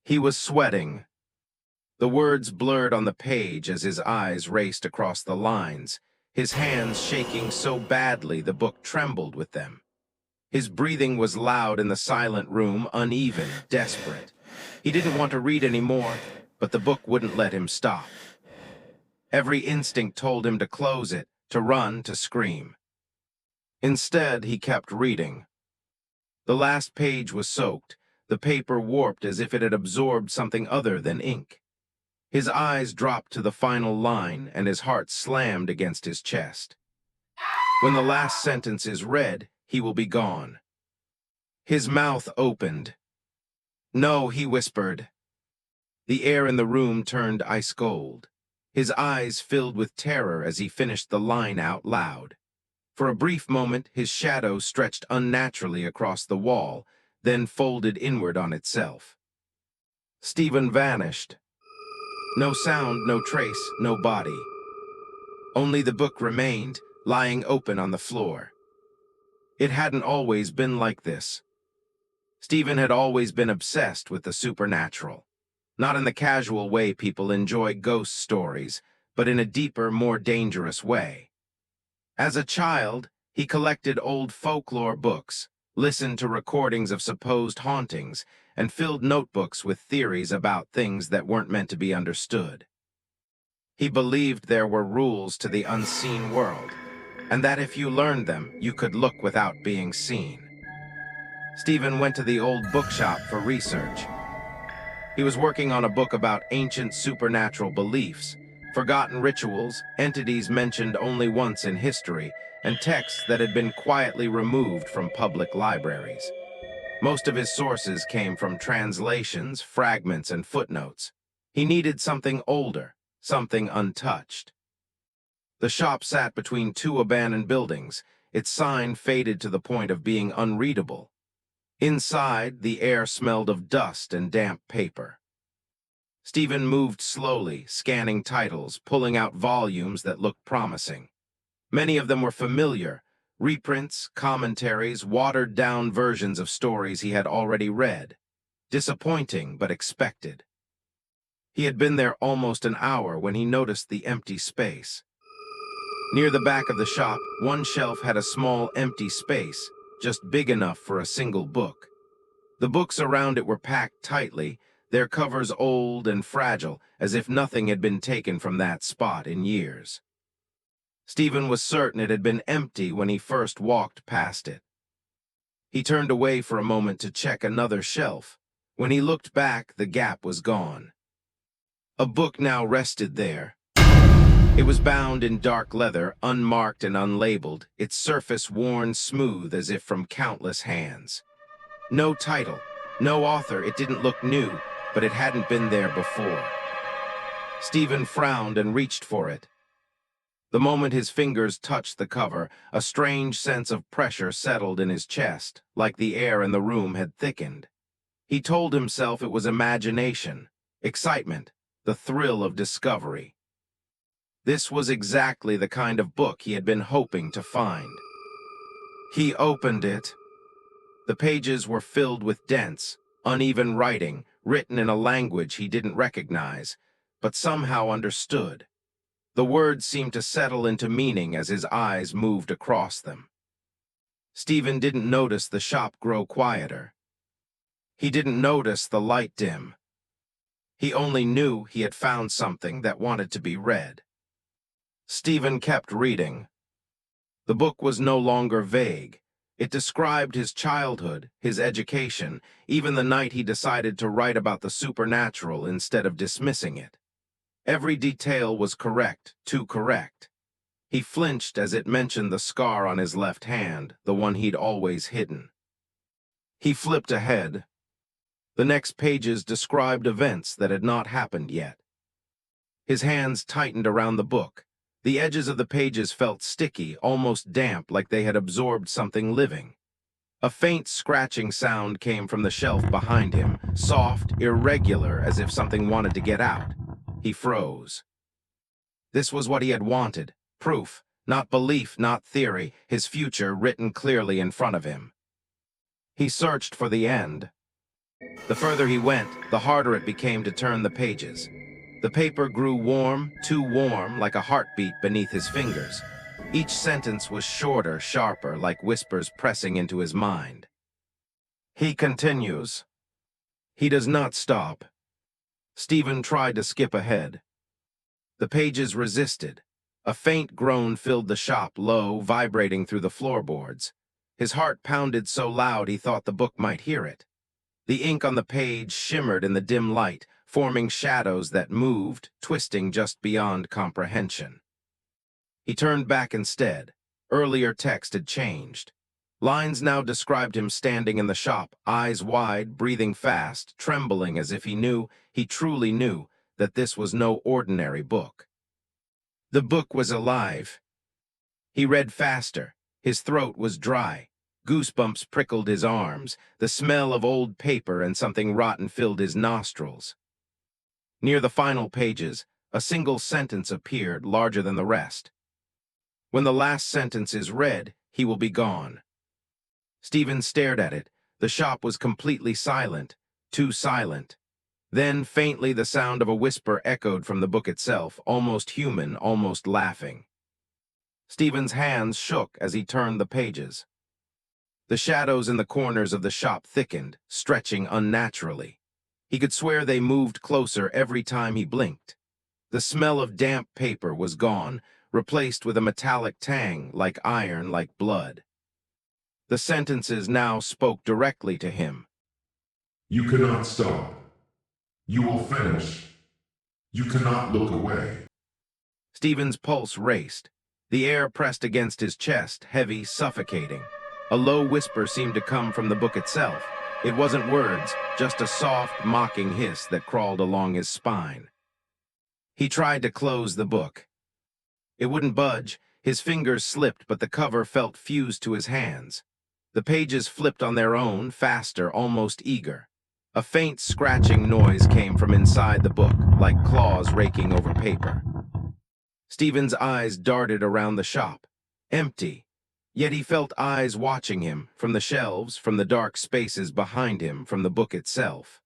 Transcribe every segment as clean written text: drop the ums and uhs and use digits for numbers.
He was sweating. The words blurred on the page as his eyes raced across the lines, his hands shaking so badly the book trembled with them. His breathing was loud in the silent room, uneven, desperate. He didn't want to read anymore, but the book wouldn't let him stop. Every instinct told him to close it, to run, to scream. Instead, he kept reading. The last page was soaked, the paper warped as if it had absorbed something other than ink. His eyes dropped to the final line, and his heart slammed against his chest. When the last sentence is read, he will be gone. His mouth opened. "No," he whispered. The air in the room turned ice cold. His eyes filled with terror as he finished the line out loud. For a brief moment, his shadow stretched unnaturally across the wall, then folded inward on itself. Stephen vanished. No sound, no trace, no body. Only the book remained, lying open on the floor. It hadn't always been like this. Stephen had always been obsessed with the supernatural. Not in the casual way people enjoy ghost stories, but in a deeper, more dangerous way. As a child, he collected old folklore books, listened to recordings of supposed hauntings, and filled notebooks with theories about things that weren't meant to be understood. He believed there were rules to the unseen world, and that if you learned them, you could look without being seen. Stephen went to the old bookshop for research. He was working on a book about ancient supernatural beliefs, forgotten rituals, entities mentioned only once in history, and texts that had been quietly removed from public libraries. Most of his sources came from translations, fragments, and footnotes. He needed something older, something untouched. The shop sat between two abandoned buildings, its sign faded to the point of being unreadable. Inside, the air smelled of dust and damp paper. Stephen moved slowly, scanning titles, pulling out volumes that looked promising. Many of them were familiar, reprints, commentaries, watered-down versions of stories he had already read. Disappointing, but expected. He had been there almost an hour when he noticed the empty space. Near the back of the shop, one shelf had a small empty space, just big enough for a single book. The books around it were packed tightly, their covers old and fragile, as if nothing had been taken from that spot in years. Stephen was certain it had been empty when he first walked past it. He turned away for a moment to check another shelf. When he looked back, the gap was gone. A book now rested there. It was bound in dark leather, unmarked and unlabeled, its surface worn smooth as if from countless hands. No title, no author. It didn't look new, but it hadn't been there before. Stephen frowned and reached for it. The moment his fingers touched the cover, a strange sense of pressure settled in his chest, like the air in the room had thickened. He told himself it was imagination, excitement, the thrill of discovery. This was exactly the kind of book he had been hoping to find. He opened it. The pages were filled with dense, uneven writing, written in a language he didn't recognize, but somehow understood. The words seemed to settle into meaning as his eyes moved across them. Stephen didn't notice the shop grow quieter. He didn't notice the light dim. He only knew he had found something that wanted to be read. Stephen kept reading. The book was no longer vague. It described his childhood, his education, even the night he decided to write about the supernatural instead of dismissing it. Every detail was correct, too correct. He flinched as it mentioned the scar on his left hand, the one he'd always hidden. He flipped ahead. The next pages described events that had not happened yet. His hands tightened around the book. The edges of the pages felt sticky, almost damp, like they had absorbed something living. A faint scratching sound came from the shelf behind him, soft, irregular, as if something wanted to get out. He froze. This was what he had wanted. Proof, not belief, not theory, his future written clearly in front of him. He searched for the end. The further he went, the harder it became to turn the pages. The paper grew warm, too warm, like a heartbeat beneath his fingers. Each sentence was shorter, sharper, like whispers pressing into his mind. He continues. He does not stop. Stephen tried to skip ahead. The pages resisted. A faint groan filled the shop, low, vibrating through the floorboards. His heart pounded so loud he thought the book might hear it. The ink on the page shimmered in the dim light, forming shadows that moved, twisting just beyond comprehension. He turned back instead. Earlier text had changed. Lines now described him standing in the shop, eyes wide, breathing fast, trembling as if he truly knew, that this was no ordinary book. The book was alive. He read faster. His throat was dry. Goosebumps prickled his arms. The smell of old paper and something rotten filled his nostrils. Near the final pages, a single sentence appeared, larger than the rest. When the last sentence is read, he will be gone. Stephen stared at it. The shop was completely silent, too silent. Then, faintly, the sound of a whisper echoed from the book itself, almost human, almost laughing. Stephen's hands shook as he turned the pages. The shadows in the corners of the shop thickened, stretching unnaturally. He could swear they moved closer every time he blinked. The smell of damp paper was gone, replaced with a metallic tang, like iron, like blood. The sentences now spoke directly to him. You cannot stop. You will finish. You cannot look away. Stephen's pulse raced. The air pressed against his chest, heavy, suffocating. A low whisper seemed to come from the book itself. It wasn't words, just a soft, mocking hiss that crawled along his spine. He tried to close the book. It wouldn't budge. His fingers slipped, but the cover felt fused to his hands. The pages flipped on their own, faster, almost eager. A faint scratching noise came from inside the book, like claws raking over paper. Stephen's eyes darted around the shop. Empty. Yet he felt eyes watching him, from the shelves, from the dark spaces behind him, from the book itself.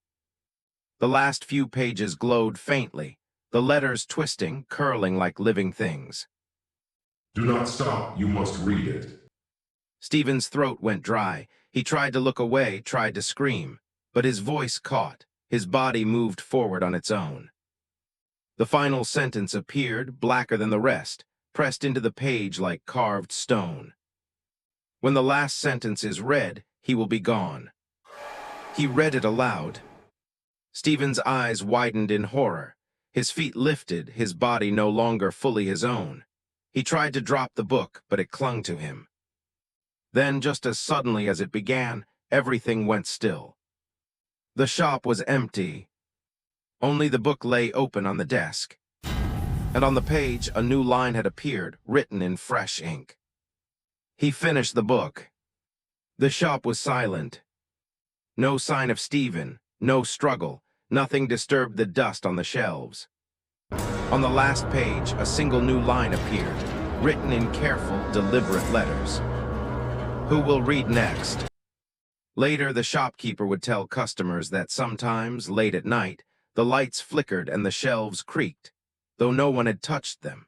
The last few pages glowed faintly, the letters twisting, curling like living things. Do not stop, you must read it. Stephen's throat went dry. He tried to look away, tried to scream, but his voice caught. His body moved forward on its own. The final sentence appeared, blacker than the rest, pressed into the page like carved stone. When the last sentence is read, he will be gone. He read it aloud. Stephen's eyes widened in horror. His feet lifted, his body no longer fully his own. He tried to drop the book, but it clung to him. Then, just as suddenly as it began, everything went still. The shop was empty. Only the book lay open on the desk. And on the page, a new line had appeared, written in fresh ink. He finished the book. The shop was silent. No sign of Stephen, no struggle, nothing disturbed the dust on the shelves. On the last page, a single new line appeared, written in careful, deliberate letters. Who will read next? Later, the shopkeeper would tell customers that sometimes, late at night, the lights flickered and the shelves creaked, though no one had touched them.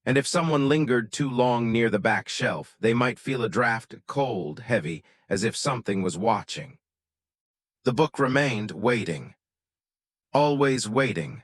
And if someone lingered too long near the back shelf, they might feel a draft, cold, heavy, as if something was watching. The book remained waiting. Always waiting.